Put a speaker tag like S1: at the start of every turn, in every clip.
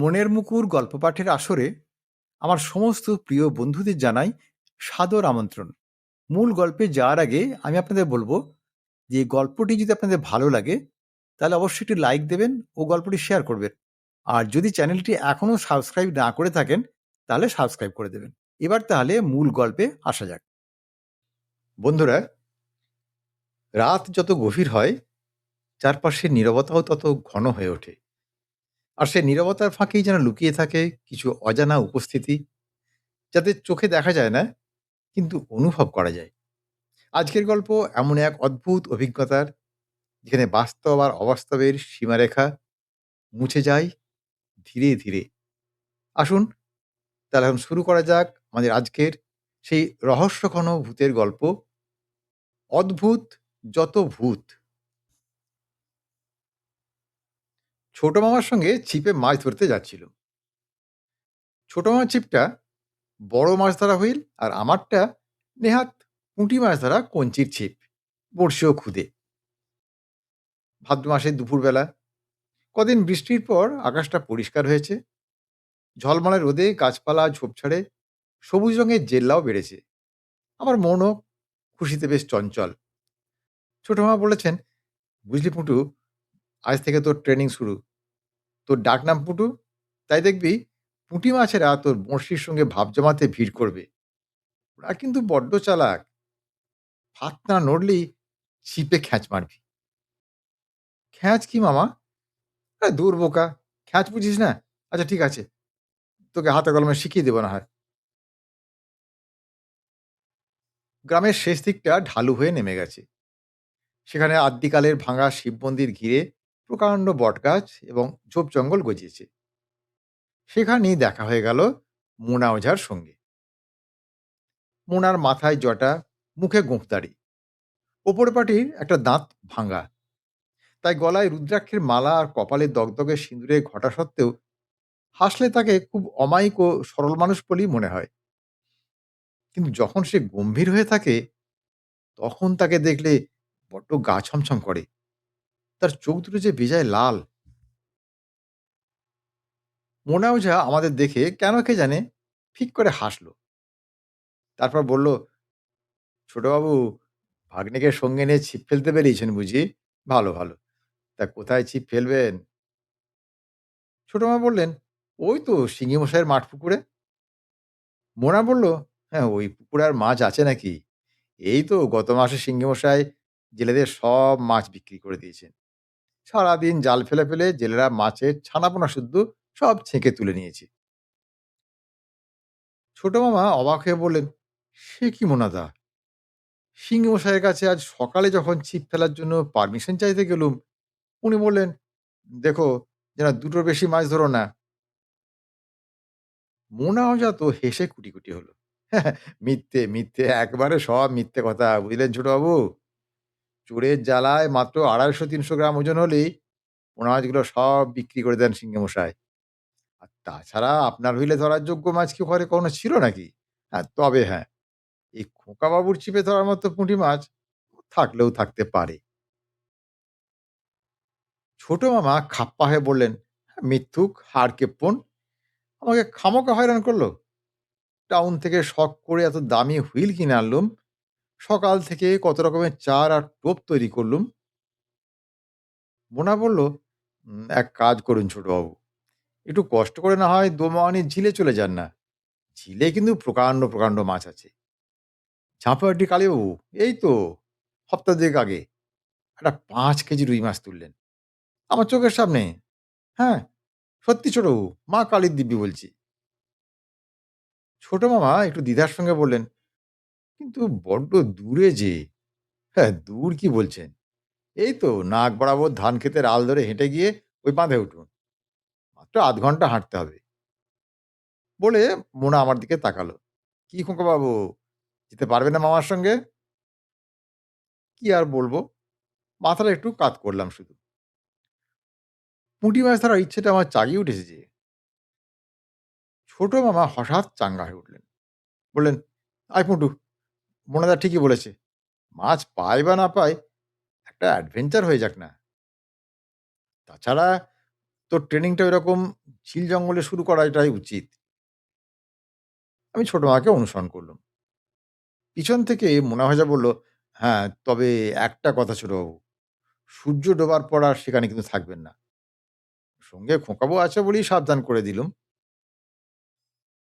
S1: মনের মুকুর গল্প পাঠের আসরে আমার সমস্ত প্রিয় বন্ধুদের জানাই সাদর আমন্ত্রণ। মূল গল্পে যাওয়ার আগে আমি আপনাদের বলবো যে গল্পটি যদি আপনাদের ভালো লাগে তাহলে অবশ্যই একটি লাইক দেবেন ও গল্পটি শেয়ার করবেন। আর যদি চ্যানেলটি এখনো সাবস্ক্রাইব না করে থাকেন তাহলে সাবস্ক্রাইব করে দেবেন। এবার তাহলে মূল গল্পে আসা যাক। বন্ধুরা, রাত যত গভীর হয় চারপাশের নীরবতাও তত ঘন হয়ে ওঠে। আর সেই নীরবতার ফাঁকেই যেন লুকিয়ে থাকে কিছু অজানা উপস্থিতি, যাদের চোখে দেখা যায় না কিন্তু অনুভব করা যায়। আজকের গল্প এমন এক অদ্ভুত অভিজ্ঞতার, যেখানে বাস্তব আর অবাস্তবের সীমারেখা মুছে যায় ধীরে ধীরে। আসুন তাহলে এখন শুরু করা যাক আমাদের আজকের সেই রহস্যঘন ভূতের গল্প, অদ্ভুত যত ভূত। ছোট মামার সঙ্গে ছিপে মাছ ধরতে যাচ্ছিল। ছোট মামার ছিপটা বড় মাছ ধরা হুইল, আর আমারটা নেহাত পুঁটি মাছ ধরা কঞ্চির ছিপ, বড়শি ও খুদে। ভাদ্র মাসের দুপুরবেলা, কদিন বৃষ্টির পর আকাশটা পরিষ্কার হয়েছে। ঝলমলে রোদে গাছপালা ঝোপঝাড়ে সবুজ রঙের জেল্লাও বেড়েছে। আমার মনও খুশিতে বেশ চঞ্চল। ছোট মা বলেছেন, বুঝলি পুটু, আজ থেকে তোর ট্রেনিং শুরু। তোর ডাক নাম পুটু, তাই দেখবি পুঁটি মাছেরা তোর বড়শির সঙ্গে ভাব জমাতে ভিড় করবে। ওরা কিন্তু বড্ড চালাক, হাত না নড়লেই ছিপে খ্যাঁচ মারবি। খ্যাঁচ কি মামা? আরে দূর বোকা, খ্যাঁচ বুঝিস না? আচ্ছা ঠিক আছে, তোকে হাতে কলমে শিখিয়ে দেবো না হয়। গ্রামের শেষ দিকটা ঢালু হয়ে নেমে গেছে। সেখানে আদ্যিকালের ভাঙা শিব মন্দির ঘিরে প্রকাণ্ড বটগাছ এবং ঝোপ জঙ্গল গজিয়েছে। সেখানেই দেখা হয়ে গেল মোনা ওঝার সঙ্গে। মোনার মাথায় জটা, মুখে গোঁফদাড়ি, ওপর পাটির একটা দাঁত ভাঙা, তাই গলায় রুদ্রাক্ষের মালা আর কপালে দগদগে সিঁদুরে ঘটা সত্ত্বেও হাসলে তাকে খুব অমায়িক ও সরল মানুষ বলেই মনে হয়। কিন্তু যখন সে গম্ভীর হয়ে থাকে তখন তাকে দেখলে বড্ড গা ছমছম করে। তার চোখ দুটো যে বেজায় লাল। মোনা ওঝা আমাদের দেখে কেন কে জানে ফিক করে হাসলো। তারপর বলল, ছোটবাবু, ভাগ্নেকে সঙ্গে নিয়ে ছিপ ফেলতে বেরিয়েছেন বুঝি? ভালো ভালো। তা কোথায় ছিপ ফেলবেন? ছোট মা বললেন, ওই তো শিঙি মশাইয়ের মাঠ পুকুরে। মোনা বলল, হ্যাঁ, ওই পুকুরে আর মাছ আছে নাকি? এই তো গত মাসে শিঙ্গি মশাই জেলেদের সব মাছ বিক্রি করে দিয়েছেন। সারাদিন জাল ফেলে ফেলে জেলেরা মাছের ছানাপোনা শুদ্ধ সব ছেঁকে তুলে নিয়েছে। ছোট মামা অবাক হয়ে বললেন, সে কি মোনাদা? সিংহ মশাইয়ের কাছে আজ সকালে যখন ছিপ ফেলার জন্য পারমিশন চাইতে গেলুম, উনি বললেন, দেখো যেন দুটোর বেশি মাছ ধরো না। মোনা ওঝা তো হেসে কুটি কুটি হলো। মিথ্যে মিথ্যে, একবারে সব মিথ্যে কথা, বুঝলেন ছোটবাবু? চোরের জ্বালায় মাত্র 250-300 গ্রাম ওজন হলেই পোনা মাছগুলো সব বিক্রি করে দেন সিংহে মশাই। আর তাছাড়া আপনার হইলে ধরার যোগ্য মাছ কি ঘরে কখনো ছিল নাকি? হ্যাঁ, তবে হ্যাঁ, এই খোকাবাবুর ছিপে ধরার মতো পুঁটি মাছ থাকলেও থাকতে পারে। ছোট মামা খাপ্পা হয়ে বললেন, "হ্যাঁ, মিথ্যুক হাড় কেপ্পন, আমাকে খামোকা হয়রান করলো। টাউন থেকে শখ করে এত দামি হুইল কিনে আনলুম, সকাল থেকে কত রকমের চার আর টোপ তৈরি করলুম।" মোনা বলল, এক কাজ করুন ছোটবাবু, একটু কষ্ট করে না হয় দোমানির ঝিলে চলে যান না। ঝিলে কিন্তু প্রকাণ্ড প্রকাণ্ড মাছ আছে। ঝাঁপাটি কালীবাবু এই তো সপ্তাহ দুয়েক আগে একটা 5 কেজি রুই মাছ তুললেন আমার চোখের সামনে। হ্যাঁ, সত্যি ছোটবাবু, মা কালীর দিব্যি বলছি। ছোট মামা একটু দ্বিধার সঙ্গে বললেন, কিন্তু বড্ড দূরে যে। হ্যাঁ, দূর কি বলছেন? এই তো নাক বরাবর ধান ক্ষেতের আল ধরে হেঁটে গিয়ে ওই বাঁধে উঠুন, মাত্র আধ ঘন্টা হাঁটতে হবে। বলে মোনা আমার দিকে তাকালো। কি খোকা বাবু, যেতে পারবে না মামার সঙ্গে? কি আর বলবো, মাথাটা একটু কাত করলাম শুধু। পুঁটি মাছ ধরার ইচ্ছেটা আমার জাগিয়ে উঠেছে যে। ছোট মামা হঠাৎ চাঙ্গা হয়ে উঠলেন, বললেন, আয় পুঁটু, মোনাদা ঠিকই বলেছে, মাছ পায় বা না পায় একটা অ্যাডভেঞ্চার হয়ে যাক না। তাছাড়া তোর ট্রেনিংটা এরকম ঝিল জঙ্গলে শুরু করা এটাই উচিত। আমি ছোট মাকে অনুসরণ করলাম। পিছন থেকে মোনাভাজা বলল, "হ্যাঁ, তবে একটা কথা ছোটবাবু, সূর্য ডোবার পর আর সেখানে কিন্তু থাকবেন না।" সঙ্গে খোকাবু আছে বলেই সাবধান করে দিলুম।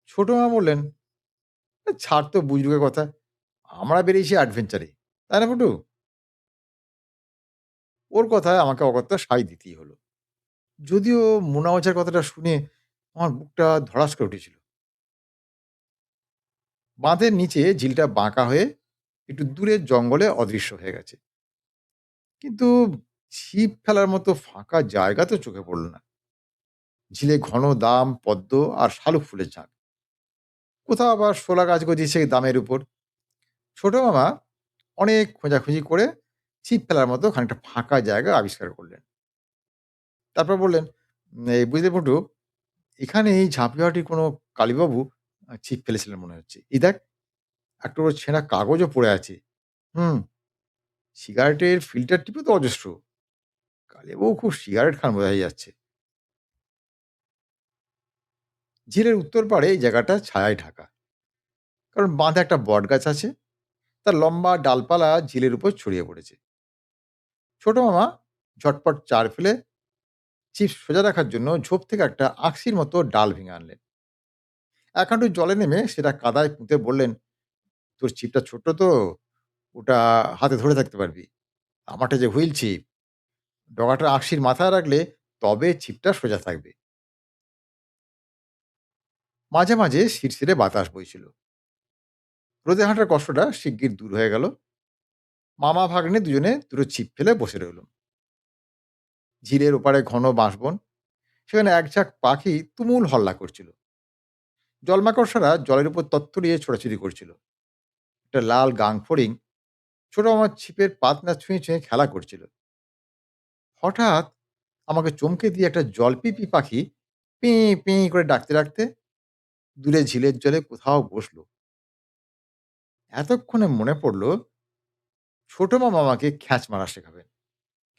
S1: ছোট মা বললেন, ছাড় তো বুজরুগের কথা। আমরা বেরিয়েছি অ্যাডভেঞ্চারে। তাই না ফুটু?" ওর কথায় আমাকে অগত্যা সায় দিতেই হলো। যদিও মোনাভাজার কথাটা শুনে আমার বুকটা ধড়াস করে উঠেছিল। বাঁধের নিচে ঝিলটা বাঁকা হয়ে একটু দূরের জঙ্গলে অদৃশ্য হয়ে গেছে। কিন্তু ছিপ ফেলার মতো ফাঁকা জায়গা তো চোখে পড়ল না। ঝিলে ঘন দাম, পদ্ম আর শালুক ফুলের ঝাঁক। কোথাও আবার শোলা গাছ গজিয়েছে দামের উপর। ছোট মামা অনেক খোঁজাখুঁজি করে ছিপ ফেলার মতো খানিকটা ফাঁকা জায়গা আবিষ্কার করলেন। তারপর বললেন, এই বুঝলে পটু, এখানে এই ঝাঁপিয়াটির কোনো কালীবাবু ছিপ ফেলেছিলেন মনে হচ্ছে। এই দেখ, একটা ওর ছেঁড়া কাগজও পড়ে আছে। হুম, সিগারেটের ফিল্টার টিপে তো অজস্র। কালীবাবু খুব সিগারেট খান বোঝাই যাচ্ছে। ঝিলের উত্তর পাড়ে এই জায়গাটা ছায়ায় ঢাকা। কারণ বাঁধে একটা বটগাছ আছে, তার লম্বা ডালপালা ঝিলের উপর ছড়িয়ে পড়েছে। ছোট মামা ঝটপট চার ফেলে ছিপ সোজা রাখার জন্য ঝোপ থেকে একটা আকসির মতো ডাল ভেঙে আনলেন। এক হাঁটু জলে নেমে সেটা কাদায় পুঁতে বললেন, তোর ছিপটা ছোট্ট তো, ওটা হাতে ধরে থাকতে পারবি। আমারটা যে হুইল ছিপ, ডগাটা আকসির মাথায় রাখলে তবে ছিপটা সোজা থাকবে। মাঝে মাঝে শিরশিরে বাতাস বইছিল। রোদে হাঁটার কষ্টটা শিগগির দূর হয়ে গেল। মামা ভাগ্নে দুজনে দুটো ছিপ ফেলে বসে রইল। ঝিলের ওপারে ঘন বাঁশবন, সেখানে এক ঝাঁক পাখি তুমুল হল্লা করছিল। জলমাকড়সারা জলের উপর তত্তরিয়ে ছোড়াছুড়ি করছিল। একটা লাল গাং ফড়িং ছোট আমার ছিপের পাতনা ছুঁয়ে ছুঁয়ে খেলা করছিল। হঠাৎ আমাকে চমকে দিয়ে একটা জলপিপি পাখি পি পি করে ডাকতে ডাকতে দূরে ঝিলের জলে কোথাও বসলো। এতক্ষণে মনে পড়লো ছোট মামা আমাকে খ্যাঁচ মারা শেখাবেন।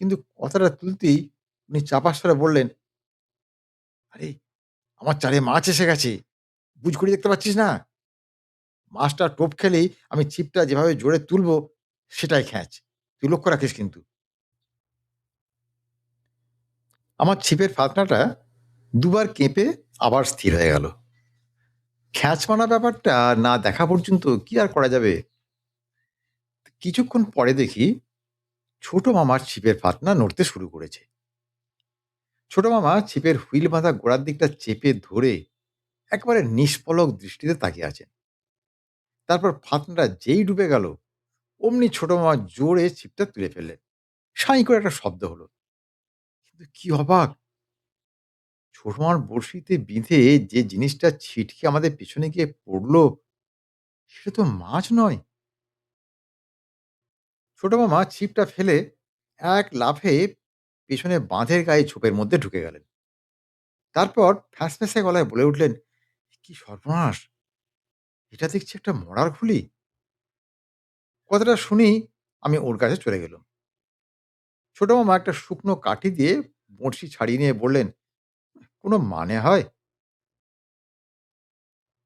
S1: কিন্তু কথাটা তুলতেই উনি চাপা স্বরে বললেন, আরে, আমার চারে মাছ এসে গেছে, বুঝ করে দেখতে পাচ্ছিস না? মাছটা টোপ খেলেই আমি ছিপটা যেভাবে জোরে তুলবো সেটাই খ্যাঁচ। তুই লক্ষ্য রাখিস কিন্তু। আমার ছিপের ফাতনাটা দুবার কেঁপে আবার স্থির হয়ে গেল। খ্যাঁচ মারা ব্যাপারটা না দেখা পর্যন্ত কি আর করা যাবে? কিছুক্ষণ পরে দেখি ছোট মামার ছিপের ফাতনা নড়তে শুরু করেছে। ছোট মামা ছিপের হুইল বাঁধা গোড়ার দিকটা চেপে ধরে একেবারে নিষ্পলক দৃষ্টিতে তাকিয়ে আছেন। তারপর ফাতনাটা যেই ডুবে গেল, অমনি ছোট মামা জোরে ছিপটা তুলে ফেললেন। সাঁই করে একটা শব্দ হলো। কিন্তু কি অবাক! ছোট মামার বড়শিতে বিঁধে যে জিনিসটা ছিটকে আমাদের পেছনে গিয়ে পড়লো, সেটা তো মাছ নয়। ছোট মামা ছিপটা ফেলে এক লাফে পেছনে বাঁধের গায়ে ঝোপের মধ্যে ঢুকে গেলেন। তারপর ফ্যাঁসফ্যাঁসে গলায় বলে উঠলেন, কি সর্বনাশ! এটা দেখছি একটা মরার খুলি। কথাটা শুনেই আমি ওর কাছে চলে গেলাম। ছোট মামা একটা শুকনো কাঠি দিয়ে বড়শি ছাড়িয়ে নিয়ে বললেন, কোনো মানে হয়?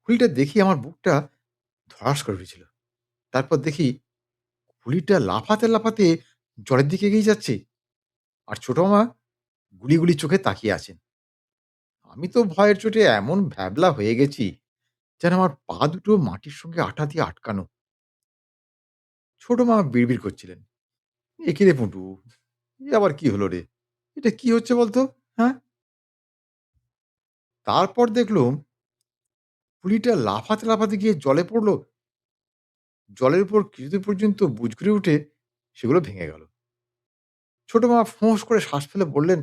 S1: খুলিটা দেখি আমার বুকটা ধড়াস করে উঠেছিল। তারপর দেখি খুলিটা লাফাতে লাফাতে জলের দিকে এগিয়ে যাচ্ছে। আর ছোট মামা গুলি গুলি চোখে তাকিয়ে আছেন। আমি তো ভয়ের চোটে এমন ভ্যাবলা হয়ে গেছি, যেন আমার পা দুটো মাটির সঙ্গে আঠা দিয়ে আটকানো। ছোট মামা বিড়বিড় করছিলেন, এ কি রে পুঁটু, এ আবার কি হলো রে? এটা কি হচ্ছে বলতো? হ্যাঁ? তারপর দেখলুম পুলিটা লাফাতে লাফাতে গিয়ে জলে পড়লো। জলের উপর কিছুদূর পর্যন্ত বুজঘুরে উঠে সেগুলো ভেঙে গেল। ছোট মামা ফোঁস করে শ্বাস ফেলে বললেন,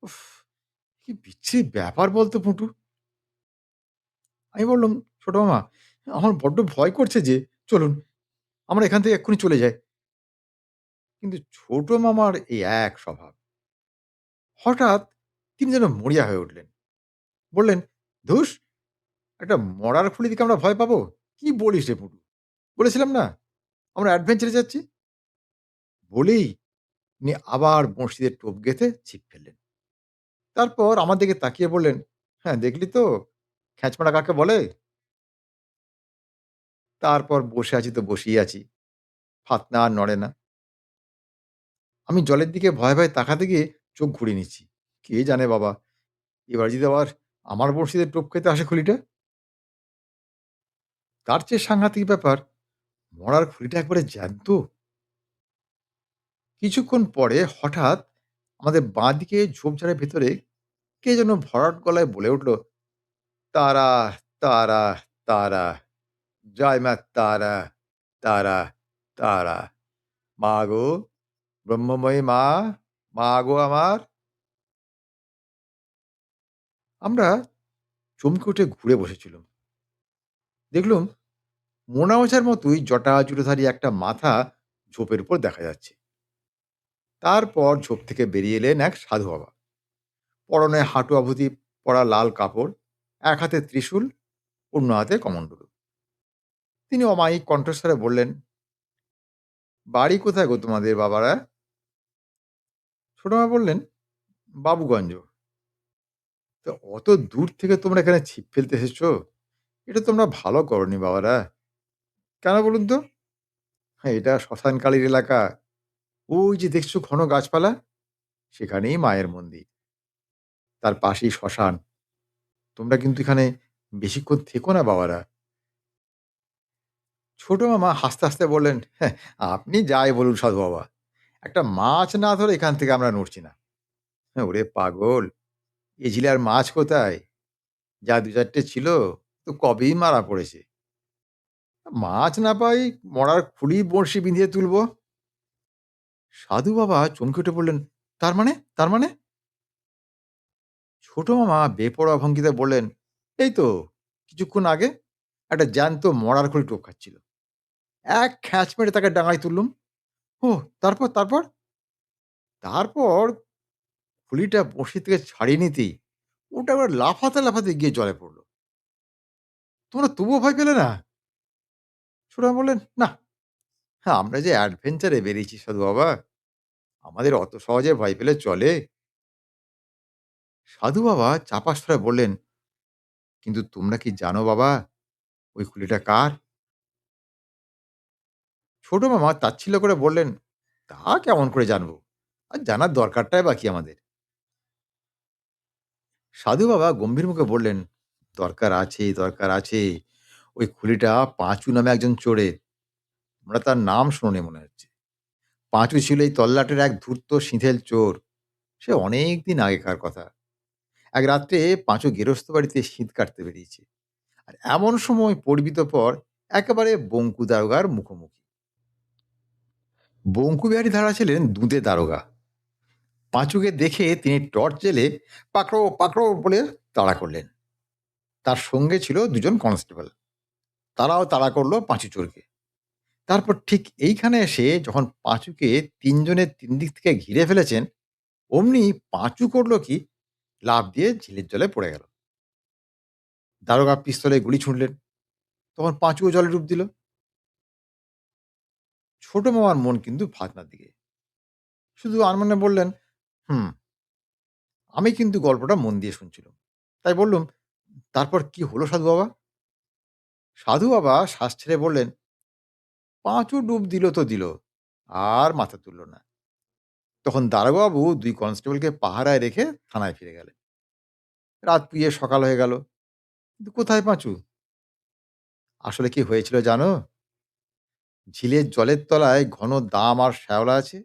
S1: উফ, কি বিচ্ছিরি ব্যাপার বলতো পুঁটু। আমি বললাম, ছোট মামা, আমার বড্ড ভয় করছে যে, চলুন আমরা এখান থেকে এক্ষুনি চলে যাই। কিন্তু ছোট মামার এই এক স্বভাব। হঠাৎ তিনি যেন মরিয়া হয়ে উঠলেন। বললেন, ধুস, একটা মরার খুলি দিকে আমরা ভয় পাবো? কি বলিস রে পুঁটু? বলেছিলাম না আমরা অ্যাডভেঞ্চারে যাচ্ছি? বলেই উনি আবার বঁড়শিতে টোপ গেঁথে ছিপ ফেললেন। তারপর আমার দিকে তাকিয়ে বললেন, "হ্যাঁ, দেখলি তো খ্যাঁচমারা কাকে বলে?" তারপর বসে আছি তো বসেই আছি। ফাতনা আর নড়ে না। আমি জলের দিকে ভয়ে, ভয়ে তাকাতে গিয়ে চোখ ঘুরিয়ে নিচ্ছি। কে জানে বাবা, এবার যদি আবার আমার বড়শিতে টোপ খেতে আসে খুলিটা? তার চেয়ে সাংঘাতিক ব্যাপার, মরার খুলিটা একবারে জ্যান্ত। কিছুক্ষণ পরে হঠাৎ আমাদের বাঁদিকে ঝোপঝাড়ের ভেতরে কে যেন ভরাট গলায় বলে উঠল, "তারা, তারা, তারা, জয় মা তারা, তারা, তারা। মা গো, ব্রহ্মময়ী মা, মা গো আমার।" আমরা চমকে উঠে ঘুরে বসেছিলুম। দেখলুম মোনা ওঝার মতোই জটা-জুটোধারী একটা মাথা ঝোপের উপর দেখা যাচ্ছে। তারপর ঝোপ থেকে বেরিয়ে এলেন এক সাধু বাবা। পরনে হাঁটু অবধি পরা লাল কাপড়, এক হাতে ত্রিশূল, অন্য হাতে কমণ্ডলু। তিনি অমায়িক কণ্ঠস্বরে বললেন, "বাড়ি কোথায় গো তোমাদের বাবারা?" ছোটমা বললেন, "বাবুগঞ্জ।" "তো অত দূর থেকে তোমরা এখানে ছিপ ফেলতে এসেছো? এটা তোমরা ভালো করোনি বাবারা। কেন বলুন তো?" "হ্যাঁ, এটা শ্মশানকালীর এলাকা। ওই যে দেখছো ঘন গাছপালা? সেখানেই মায়ের মন্দির। তার পাশেই শ্মশান। তোমরা কিন্তু এখানে বেশিক্ষণ থেকো না বাবারা।" ছোট মামা হাসতে, হাসতে বললেন, "হ্যাঁ, আপনি যাই বলুন সাধু বাবা। একটা মাছ না ধরে এখান থেকে আমরা নড়ছি না।" হ্যাঁ, ওরে পাগল! এ ঝিলে আর মাছ কোথায়? যা ২-৪ টে ছিল, তো কবেই মারা পড়েছে। মাছ না পাই, মরার খুঁড়ি বড়শি বিঁধিয়ে তুলব। সাধু বাবা চমকে উঠে বললেন, "তার মানে? তার মানে?" ছোট মামা বেপরোয়া ভঙ্গিতে বললেন, "এই তো কিছুক্ষণ আগে একটা জ্যান্ত মরার খুঁড়ি টোপ খাচ্ছিল। এক খ্যাঁচ মেরে তাকে ডাঙায় তুললুম। ওহ! তারপর, তারপর?" "তারপর খুলিটা বড়শি থেকে ছাড়িয়ে নিতেই ওটা আবার লাফাতে, লাফাতে গিয়ে জলে পড়ল। তোমরা তবুও ভয় পেলে না?" ছোট মামা বললেন, "না, হ্যাঁ, আমরা যে অ্যাডভেঞ্চার এ বেরিয়েছি সাধু বাবা। আমাদের অত সহজে ভয় পেলে চলে?" সাধু বাবা চাপা স্বরে বললেন, "কিন্তু তোমরা কি জানো বাবা ওই খুলিটা কার?" ছোট মামা তাচ্ছিল্য করে বললেন, "তা কেমন করে জানবো? আর জানার দরকারটাই বা কি আমাদের?" সাধু বাবা গম্ভীর মুখে বললেন, "দরকার আছে, দরকার আছে। ওই খুলিটা পাঁচু নামে একজন চোরের। তোমরা তার নাম শোনোনি মনে হচ্ছে। পাঁচু ছিল এই তল্লাটের এক ধূর্ত সিঁধেল চোর। সে অনেকদিন আগেকার কথা। এক রাত্রে পাঁচু গেরস্ত বাড়িতে সিঁধ কাটতে বেরিয়েছে। আর এমন সময় পরিবিত পর একেবারে বঙ্কু দারোগার মুখোমুখি। বঙ্কু বিহারী ধারা ছিলেন দুঁদে দারোগা। পাঁচুকে দেখে তিনি টর্চ জেলে পাকড়ো পাকড়ো বলে তাড়া করলেন। তার সঙ্গে ছিল দুজন কনস্টেবল। তারাও তাড়া করলো পাঁচু চোরকে। তারপর ঠিক এইখানে এসে যখন পাঁচুকে তিনজনে তিন দিক থেকে ঘিরে ফেলেছেন, অমনি পাঁচু করলো কি, লাফ দিয়ে ঝিলের জলে পড়ে গেল। দারোগা পিস্তলে গুলি ছুঁড়লেন, তখন পাঁচুও জলে ডুব দিল। ছোট মামার মন কিন্তু ফাতনার দিকে। শুধু আনমনে বললেন, "হুম।" আমি কিন্তু গল্পটা মন দিয়ে শুনছিলাম। তাই বললুম, "তারপর কি হলো সাধু বাবা?" সাধু বাবা শ্বাস ছেড়ে বললেন, "পাঁচু ডুব দিল তো দিল, আর মাথা তুলল না।" তখন দারোগাবাবু ২ কনস্টেবলকে পাহারায় রেখে থানায় ফিরে গেলেন। রাত পুড়িয়ে সকাল হয়ে গেল। কিন্তু কোথায় পাঁচু? আসলে কি হয়েছিল জানো? ঝিলের জলের তলায় ঘন দাম আর শ্যাওলা আছে।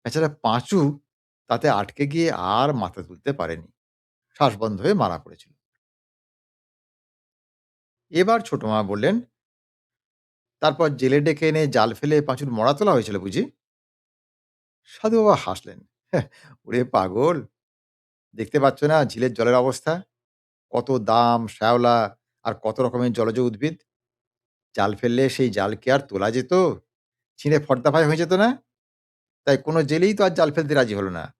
S1: বেচারা পাঁচু তাতে আটকে গিয়ে আর মাথা তুলতে পারেনি। শ্বাস বন্ধ হয়ে মারা পড়েছিল। এবার ছোট মামা বললেন, "তারপর জেলে ডেকে এনে জাল ফেলে পাঁচুর মরা তোলা হয়েছিল বুঝি?" সাধু বাবা হাসলেন। "হ্যাঁ, ওরে পাগল! দেখতে পাচ্ছ না ঝিলের জলের অবস্থা? কত দাম, শ্যাওলা আর কত রকমের জলজ উদ্ভিদ। জাল ফেললে সেই জাল কি আর তোলা যেত? ছিঁড়ে ফর্দা হয়ে যেত না? তাই কোনো জেলেই তো আর জাল ফেলতে রাজি হলো না।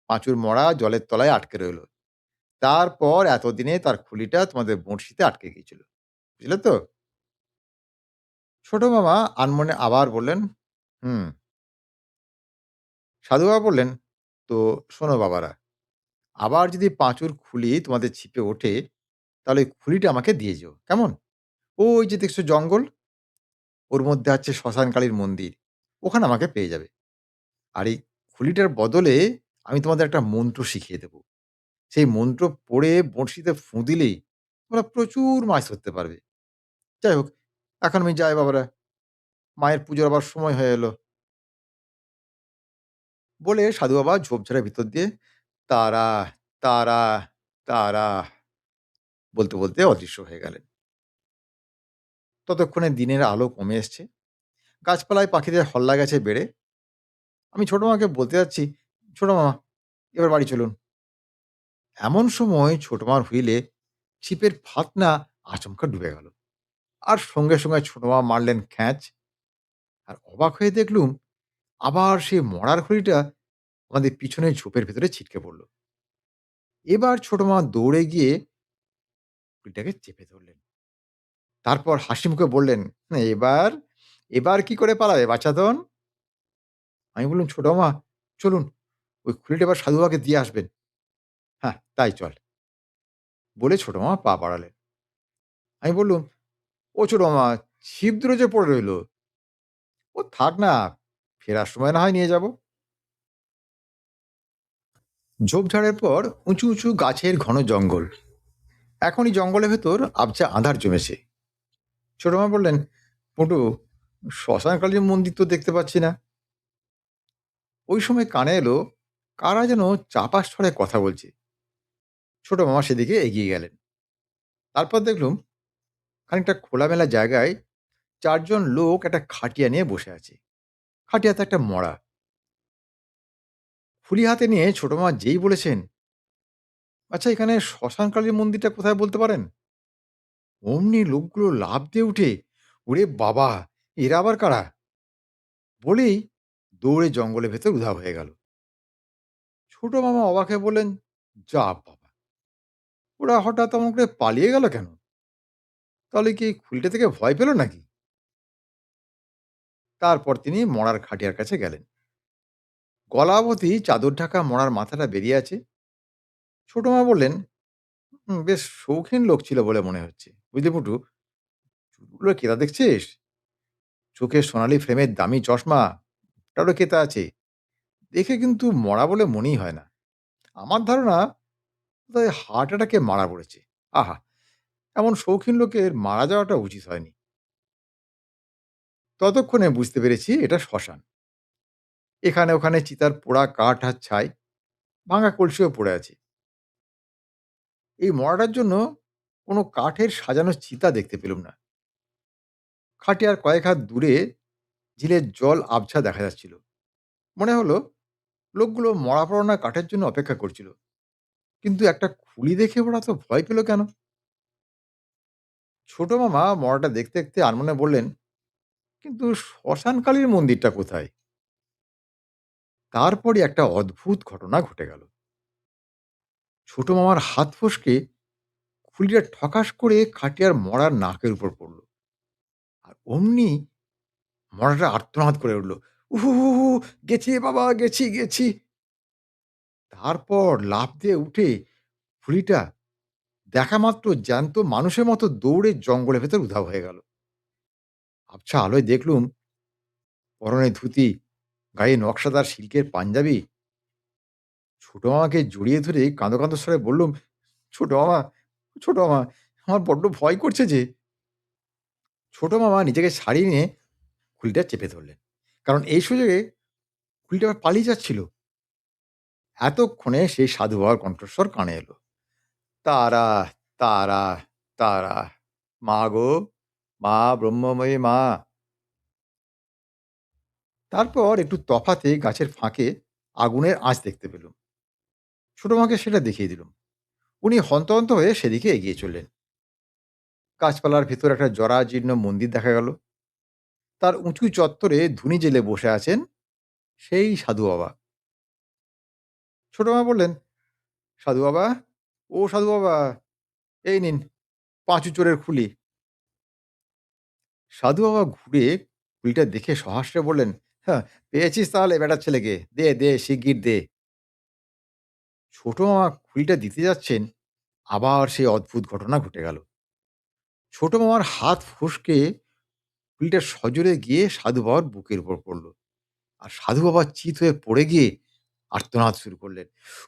S1: পাঁচুর মরা জলের তলায় আটকে রইল। তারপর এতদিনে তার খুলিটা তোমাদের বঁড়শিতে আটকে গিয়েছিল। বুঝলে তো?" ছোট মামা আনমনে আবার বললেন, "হুম।" সাধু বাবা বললেন, "তো শোনো বাবারা, আবার যদি পাঁচুর খুলি তোমাদের ছিপে ওঠে, তাহলে ওই খুলিটা আমাকে দিয়ে যেও। কেমন? ওই যে দেখছো জঙ্গল, ওর মধ্যে আছে শ্মশানকালীর মন্দির। ওখানে আমাকে পেয়ে যাবে। আর এই খুলিটার বদলে আমি তোমাদের একটা মন্ত্র শিখিয়ে দেব। সেই মন্ত্র পড়ে বঁড়শিতে ফু দিলেই তোমরা প্রচুর মাছ ধরতে পারবে। যাই হোক, এখন আমি যাই বাবারা। মায়ের পুজোর আবার সময় হয়ে এলো। বলে সাধু বাবা ঝোপঝাড়ের ভিতর দিয়ে তারা, তারা, তারা বলতে, বলতে অদৃশ্য হয়ে গেলেন। ততক্ষণে দিনের আলো কমে এসছে। গাছপালায় পাখিদের হল্লা গেছে বেড়ে। আমি ছোট মামাকে বলতে যাচ্ছি, "ছোট মামা, এবার বাড়ি চলুন।" এমন সময় ছোট মামার হুইলে ছিপের ফাতনা আচমকা ডুবে গেল। আর সঙ্গে, সঙ্গে ছোট মামা মারলেন খ্যাঁচ। আর অবাক হয়ে দেখলুম আবার সেই মরার ঘড়িটা আমাদের পিছনের ঝোপের ভেতরে ছিটকে পড়ল। এবার ছোট মামা দৌড়ে গিয়ে ঘড়িটাকে চেপে ধরলেন। তারপর হাসিমুখে বললেন, "এবার, এবার কি করে পালাবে বাছাধন?" আমি বললাম, "ছোট মামা, চলুন ওই খুলিটা এবার সাধু বাবাকে দিয়ে আসবেন।" "হ্যাঁ, তাই চল।" বলে ছোট মামা পা বাড়ালেন। আমি বললুম, "ও ছোট মামা, ছিপ দুটো যে পড়ে রইল, ও থাক না, ফেরার সময় না হয় নিয়ে যাব।" ঝোপঝাড়ের পর উঁচু, উঁচু গাছের ঘন জঙ্গল। এখন এই জঙ্গলের ভেতর আবছা আঁধার জমেছে। ছোট মামা বললেন, "পটু, শ্মশানকালীর মন্দির তো দেখতে পাচ্ছি না।" ওই সময় কানে এলো কারা যেন চাপা স্বরে কথা বলছে। ছোট মামা সেদিকে এগিয়ে গেলেন। তারপর দেখলুম খানিকটা খোলামেলা জায়গায় ৪ জন লোক একটা খাটিয়া নিয়ে বসে আছে। খাটিয়াতে একটা মড়া। খুলি হাতে নিয়ে ছোট মামা যেই বলেছেন, "আচ্ছা, এখানে শ্মশানকালীর মন্দিরটা কোথায় বলতে পারেন?" অমনি লোকগুলো লাফ দিয়ে উঠে, "ওরে বাবা! এরা আবার কারা?" বলেই দৌড়ে জঙ্গলের ভেতর উধাও হয়ে গেল। ছোট মামা অবাক হয়ে বললেন, "যা বাবা! ওরা হঠাৎ অমন করে পালিয়ে গেল কেন? তাহলে কি এই খুলিটা থেকে ভয় পেল নাকি?" তারপর তিনি মড়ার খাটিয়ার কাছে গেলেন। গলা অবধি চাদর ঢাকা মড়ার মাথাটা বেরিয়ে আছে। ছোট মা বললেন, বেশ শৌখিন লোক ছিল বলে মনে হচ্ছে। বুঝলি পুটু, চুলগুলো কেতা দেখছিস? চোখে সোনালী ফ্রেমের দামি চশমা, ওটারও কেতা আছে। দেখে কিন্তু মরা বলে মনেই হয় না। আমার ধারণা বোধহয় হার্ট অ্যাটাকে মারা পড়েছে। আহা! এমন শৌখিন লোকের মারা যাওয়াটা উচিত হয়নি।" ততক্ষণে বুঝতে পেরেছি এটা শ্মশান। এখানে ওখানে চিতার পোড়া কাঠ আর ছাই, ভাঙা কলসিও পড়ে আছে। এই মড়াটার জন্য কোনো কাঠের সাজানো চিতা দেখতে পেলুম না। খাটিয়ার কয়েক হাত দূরে ঝিলের জল আবছা দেখা যাচ্ছিল। মনে হলো লোকগুলো মরা পড়ানো কাঠের জন্য অপেক্ষা করছিল। কিন্তু একটা খুলি দেখে ওরা তো ভয় পেল কেন? ছোট মামা মরাটা দেখতে দেখতে আনমনে বললেন, "কিন্তু শ্মশানকালীর মন্দিরটা কোথায়?" তারপরে একটা অদ্ভুত ঘটনা ঘটে গেল। ছোট মামার হাত ফসকে খুলিটা ঠকাস করে খাটিয়ার মরার নাকের উপর পড়ল। আর অমনি মড়াটা আর্তনাদ করে উঠল, "উহু হু হু, গেছি বাবা, গেছি, গেছি।" তারপর লাফ দিয়ে উঠে খুলিটা দেখা মাত্র জ্যান্ত মানুষের মতো দৌড়ে জঙ্গলের ভেতর উধাও হয়ে গেল। আবছা আলোয় দেখলুম পরনে ধুতি, গায়ে নকশাদার সিল্কের পাঞ্জাবি। ছোট মামাকে জড়িয়ে ধরে কাঁদো কাঁদো স্বরে বললুম, "ছোট মামা, ছোট মামা, আমার বড্ড ভয় করছে যে।" ছোট মামা নিজেকে ছাড়িয়ে নিয়ে খুলিটা চেপে ধরলেন। কারণ এই সুযোগে খুলিটা আবার পালিয়ে যাচ্ছিল। এতক্ষণে সেই সাধু বাবার কণ্ঠস্বর কানে এলো, "তারা, তারা, তারা, মা গো, মা ব্রহ্মময়ী মা।" তারপর একটু তফাতে গাছের ফাঁকে আগুনের আঁচ দেখতে পেলুম। ছোট মাকে সেটা দেখিয়ে দিলুম। উনি হন্তদন্ত হয়ে সেদিকে এগিয়ে চললেন। গাছপালার ভেতর একটা জরাজীর্ণ মন্দির দেখা গেল। তার উঁচু চত্বরে ধুনি জেলে বসে আছেন সেই সাধু বাবা। ছোট মা বললেন, "সাধু বাবা, ও সাধু বাবা, এই নিন পাঁচু চোরের খুলি।" সাধু বাবা ঘুরে খুলিটা দেখে সহাস্যে বললেন, "হ্যাঁ, পেয়েছিস তাহলে বেটার ছেলেকে? দে, দে, শিগগির দে।" ছোট মামা খুলিটা দিতে যাচ্ছেন, আবার সেই অদ্ভুত ঘটনা ঘটে গেল। ছোট মামার হাত ফসকে খুলিটা সজোরে গিয়ে সাধু বাবার বুকের উপর পড়ল। আর সাধু বাবা চিত হয়ে পড়ে গিয়ে আর্তনাদ শুরু করলেন।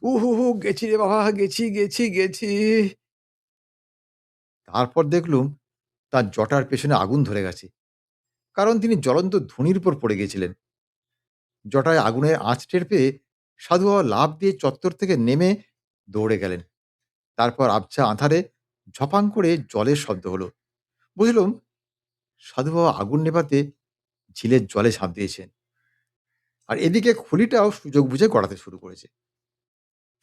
S1: উহু হু, গেছি রে বাবা, গেছি গেছি গেছি। তারপর দেখলুম তার জটার পেছনে আগুন ধরে গেছে, কারণ তিনি জ্বলন্ত ধুনির উপর পড়ে গিয়েছিলেন। জটায় আগুনের আঁচ টের পেয়ে সাধু বাবা লাফ দিয়ে চত্বর থেকে নেমে দৌড়ে গেলেন। তারপর আবছা আঁধারে ঝপাং করে জলের শব্দ হলো। বুঝলুম সাধু বাবা আগুন নেভাতে ঝিলের জলে ঝাঁপ দিয়েছেন। আর এদিকে খুলিটাও সুযোগ বুঝে গড়াতে শুরু করেছে।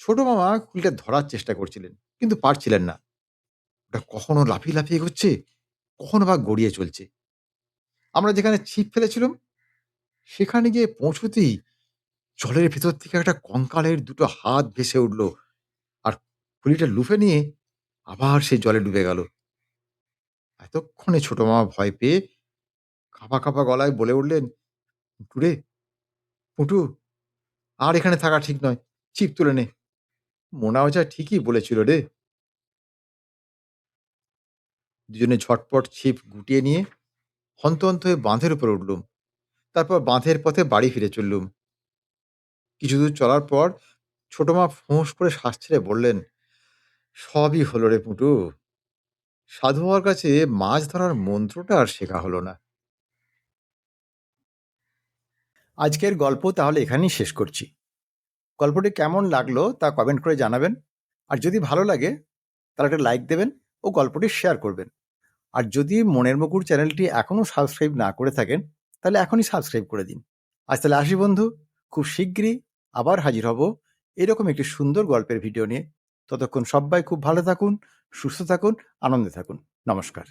S1: ছোট মামা খুলিটা ধরার চেষ্টা করছিলেন, কিন্তু পারছিলেন না। ওটা কখনো লাফিয়ে লাফিয়ে এগোচ্ছে, কখনো বা গড়িয়ে চলছে। আমরা যেখানে ছিপ ফেলেছিলাম সেখানে গিয়ে পৌঁছতেই জলের ভেতর থেকে একটা কঙ্কালের দুটো হাত ভেসে উঠল, আর খুলিটা লুফে নিয়ে আবার সেই জলে ডুবে গেল। এতক্ষণে ছোট মামা ভয় পেয়ে কাঁপা কাঁপা গলায় বলে উঠলেন, পুটুরে, পুটু, আর এখানে থাকা ঠিক নয়, ছিপ তুলে নে। মোনা ওঝা ঠিকই বলেছিল রে। দুজনে ঝটপট ছিপ গুটিয়ে নিয়ে হন্তন্ত হয়ে বাঁধের উপর উঠলুম। তারপর বাঁধের পথে বাড়ি ফিরে চললুম। কিছু দূর চলার পর ছোট মা ফোঁস করে শ্বাস ছেড়ে বললেন, সবই হলো রে পুটু, সাধু বাবার কাছে মাছ ধরার মন্ত্রটা আর শেখা হলো না। আজকের গল্প তাহলে এখানেই শেষ করছি। গল্পটি কেমন লাগলো তা কমেন্ট করে জানাবেন। আর যদি ভালো লাগে তাহলে একটা লাইক দেবেন ও গল্পটি শেয়ার করবেন। আর যদি মনের মুকুর চ্যানেলটি এখনও সাবস্ক্রাইব না করে থাকেন তাহলে এখনই সাবস্ক্রাইব করে দিন। আজ তাহলে আসি বন্ধু, খুব শিগগিরই আবার হাজির হব এরকম একটি সুন্দর গল্পের ভিডিও নিয়ে। ততক্ষণ সবাই খুব ভালো থাকুন, সুস্থ থাকুন, আনন্দে থাকুন। নমস্কার।